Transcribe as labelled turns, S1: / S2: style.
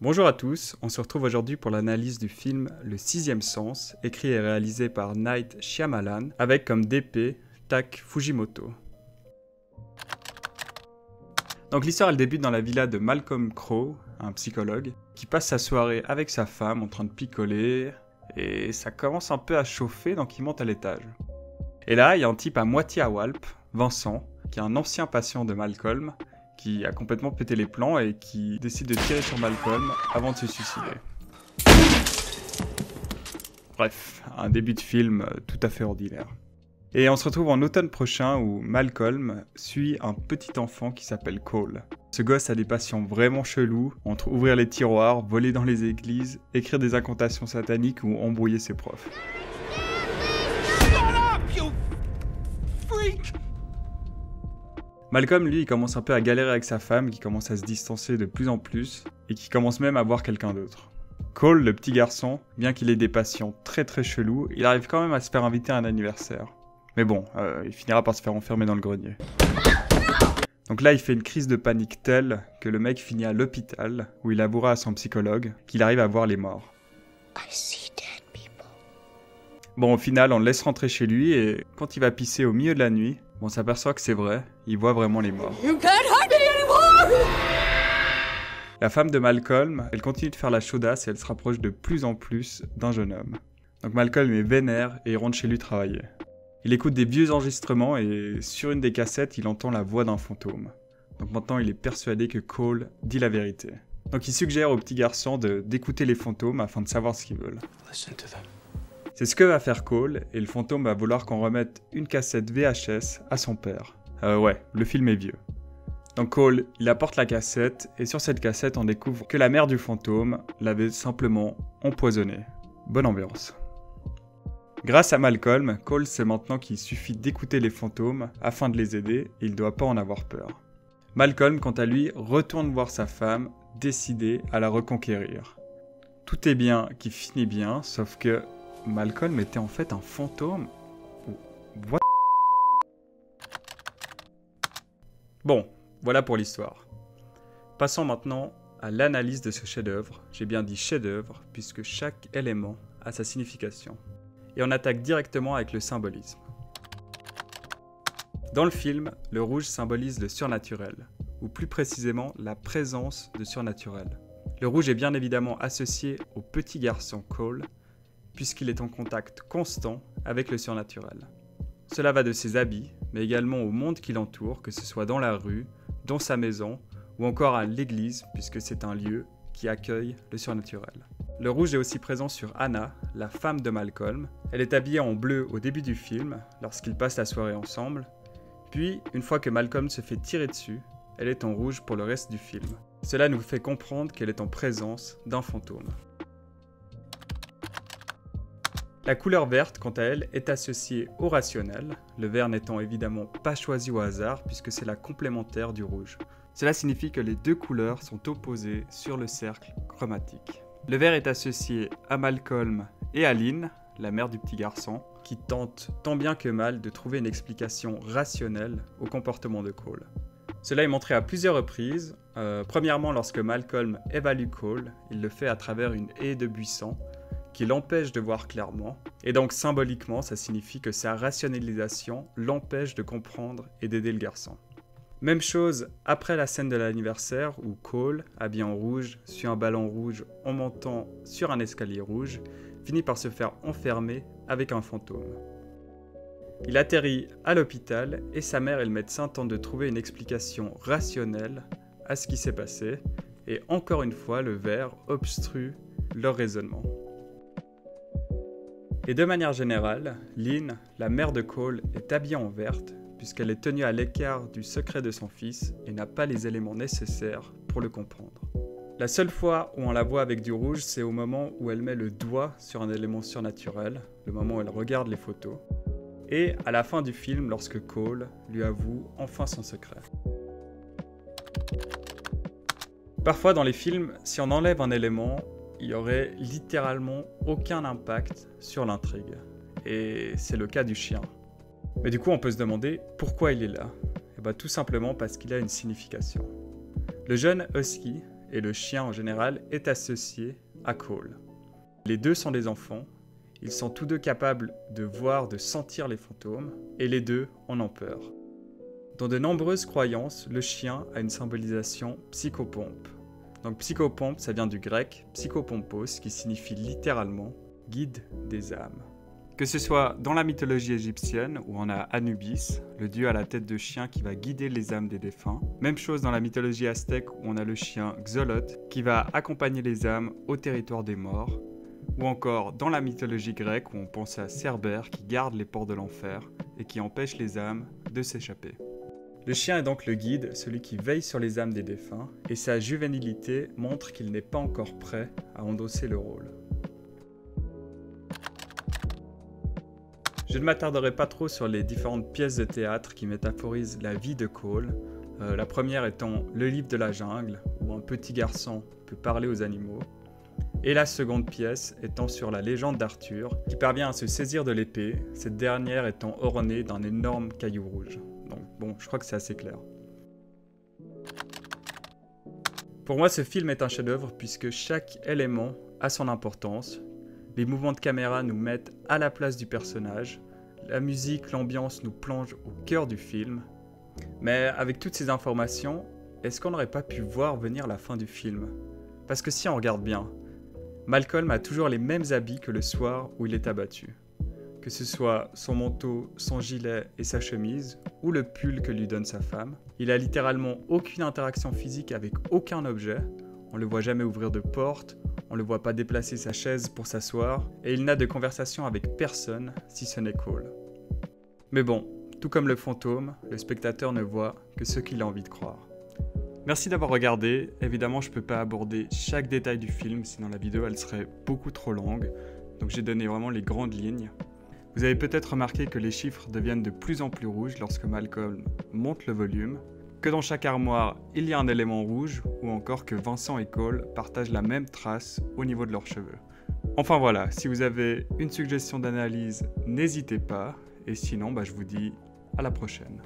S1: Bonjour à tous, on se retrouve aujourd'hui pour l'analyse du film Le Sixième Sens, écrit et réalisé par Night Shyamalan, avec comme DP Tak Fujimoto. Donc l'histoire elle débute dans la villa de Malcolm Crowe, un psychologue, qui passe sa soirée avec sa femme en train de picoler, et ça commence un peu à chauffer donc il monte à l'étage. Et là il y a un type à moitié à Walp, Vincent, qui est un ancien patient de Malcolm, qui a complètement pété les plans et qui décide de tirer sur Malcolm avant de se suicider. Bref, un début de film tout à fait ordinaire. Et on se retrouve en automne prochain où Malcolm suit un petit enfant qui s'appelle Cole. Ce gosse a des passions vraiment cheloues, entre ouvrir les tiroirs, voler dans les églises, écrire des incantations sataniques ou embrouiller ses profs. Malcolm, lui, il commence un peu à galérer avec sa femme, qui commence à se distancer de plus en plus, et qui commence même à voir quelqu'un d'autre. Cole, le petit garçon, bien qu'il ait des passions très chelous, il arrive quand même à se faire inviter à un anniversaire. Mais bon, il finira par se faire enfermer dans le grenier. Donc là, il fait une crise de panique telle que le mec finit à l'hôpital, où il avouera à son psychologue qu'il arrive à voir les morts. Bon, au final, on le laisse rentrer chez lui, et quand il va pisser au milieu de la nuit, on s'aperçoit que c'est vrai, il voit vraiment les morts. La femme de Malcolm, elle continue de faire la chaudasse et elle se rapproche de plus en plus d'un jeune homme. Donc Malcolm est vénère et il rentre chez lui travailler. Il écoute des vieux enregistrements et sur une des cassettes, il entend la voix d'un fantôme. Donc maintenant, il est persuadé que Cole dit la vérité. Donc il suggère au petit garçon d'écouter les fantômes afin de savoir ce qu'ils veulent. C'est ce que va faire Cole, et le fantôme va vouloir qu'on remette une cassette VHS à son père. Ouais, le film est vieux. Donc Cole, il apporte la cassette, et sur cette cassette, on découvre que la mère du fantôme l'avait simplement empoisonné. Bonne ambiance. Grâce à Malcolm, Cole sait maintenant qu'il suffit d'écouter les fantômes afin de les aider, et il ne doit pas en avoir peur. Malcolm, quant à lui, retourne voir sa femme, décidé à la reconquérir. Tout est bien qui finit bien, sauf que Malcolm était en fait un fantôme. What? Bon, voilà pour l'histoire. Passons maintenant à l'analyse de ce chef-d'œuvre. J'ai bien dit chef-d'œuvre, puisque chaque élément a sa signification. Et on attaque directement avec le symbolisme. Dans le film, le rouge symbolise le surnaturel, ou plus précisément la présence de surnaturel. Le rouge est bien évidemment associé au petit garçon Cole, puisqu'il est en contact constant avec le surnaturel. Cela va de ses habits, mais également au monde qui l'entoure, que ce soit dans la rue, dans sa maison, ou encore à l'église, puisque c'est un lieu qui accueille le surnaturel. Le rouge est aussi présent sur Anna, la femme de Malcolm. Elle est habillée en bleu au début du film, lorsqu'ils passent la soirée ensemble, puis, une fois que Malcolm se fait tirer dessus, elle est en rouge pour le reste du film. Cela nous fait comprendre qu'elle est en présence d'un fantôme. La couleur verte, quant à elle, est associée au rationnel, le vert n'étant évidemment pas choisi au hasard puisque c'est la complémentaire du rouge. Cela signifie que les deux couleurs sont opposées sur le cercle chromatique. Le vert est associé à Malcolm et à Lynn, la mère du petit garçon, qui tente tant bien que mal de trouver une explication rationnelle au comportement de Cole. Cela est montré à plusieurs reprises. Premièrement, lorsque Malcolm évalue Cole, il le fait à travers une haie de buissons, qui l'empêche de voir clairement, et donc symboliquement ça signifie que sa rationalisation l'empêche de comprendre et d'aider le garçon. Même chose après la scène de l'anniversaire où Cole, habillé en rouge, suit un ballon rouge en montant sur un escalier rouge, finit par se faire enfermer avec un fantôme. Il atterrit à l'hôpital et sa mère et le médecin tentent de trouver une explication rationnelle à ce qui s'est passé, et encore une fois le verre obstrue leur raisonnement. Et de manière générale, Lynn, la mère de Cole, est habillée en verte puisqu'elle est tenue à l'écart du secret de son fils et n'a pas les éléments nécessaires pour le comprendre. La seule fois où on la voit avec du rouge, c'est au moment où elle met le doigt sur un élément surnaturel, le moment où elle regarde les photos, et à la fin du film lorsque Cole lui avoue enfin son secret. Parfois dans les films, si on enlève un élément, il n'y aurait littéralement aucun impact sur l'intrigue. Et c'est le cas du chien. Mais du coup, on peut se demander pourquoi il est là. Et tout simplement parce qu'il a une signification. Le jeune Husky et le chien en général est associé à Cole. Les deux sont des enfants, ils sont tous deux capables de voir, de sentir les fantômes, et les deux en ont peur. Dans de nombreuses croyances, le chien a une symbolisation psychopompe. Donc psychopompe, ça vient du grec psychopompos, qui signifie littéralement guide des âmes. Que ce soit dans la mythologie égyptienne, où on a Anubis, le dieu à la tête de chien qui va guider les âmes des défunts. Même chose dans la mythologie aztèque, où on a le chien Xolotl, qui va accompagner les âmes au territoire des morts. Ou encore dans la mythologie grecque, où on pense à Cerbère, qui garde les portes de l'enfer et qui empêche les âmes de s'échapper. Le chien est donc le guide, celui qui veille sur les âmes des défunts, et sa juvénilité montre qu'il n'est pas encore prêt à endosser le rôle. Je ne m'attarderai pas trop sur les différentes pièces de théâtre qui métaphorisent la vie de Cole. La première étant le livre de la jungle, où un petit garçon peut parler aux animaux. Et la seconde pièce étant sur la légende d'Arthur, qui parvient à se saisir de l'épée, cette dernière étant ornée d'un énorme caillou rouge. Donc bon, je crois que c'est assez clair. Pour moi, ce film est un chef-d'œuvre puisque chaque élément a son importance. Les mouvements de caméra nous mettent à la place du personnage. La musique, l'ambiance nous plonge au cœur du film. Mais avec toutes ces informations, est-ce qu'on n'aurait pas pu voir venir la fin du film? Parce que si on regarde bien, Malcolm a toujours les mêmes habits que le soir où il est abattu. Que ce soit son manteau, son gilet et sa chemise, ou le pull que lui donne sa femme. Il a littéralement aucune interaction physique avec aucun objet. On le voit jamais ouvrir de porte, on le voit pas déplacer sa chaise pour s'asseoir, et il n'a de conversation avec personne si ce n'est Cole. Mais bon, tout comme le fantôme, le spectateur ne voit que ce qu'il a envie de croire. Merci d'avoir regardé. Évidemment, je peux pas aborder chaque détail du film, sinon la vidéo elle serait beaucoup trop longue. Donc j'ai donné vraiment les grandes lignes. Vous avez peut-être remarqué que les chiffres deviennent de plus en plus rouges lorsque Malcolm monte le volume, que dans chaque armoire il y a un élément rouge, ou encore que Vincent et Cole partagent la même trace au niveau de leurs cheveux. Enfin voilà, si vous avez une suggestion d'analyse, n'hésitez pas, et sinon je vous dis à la prochaine.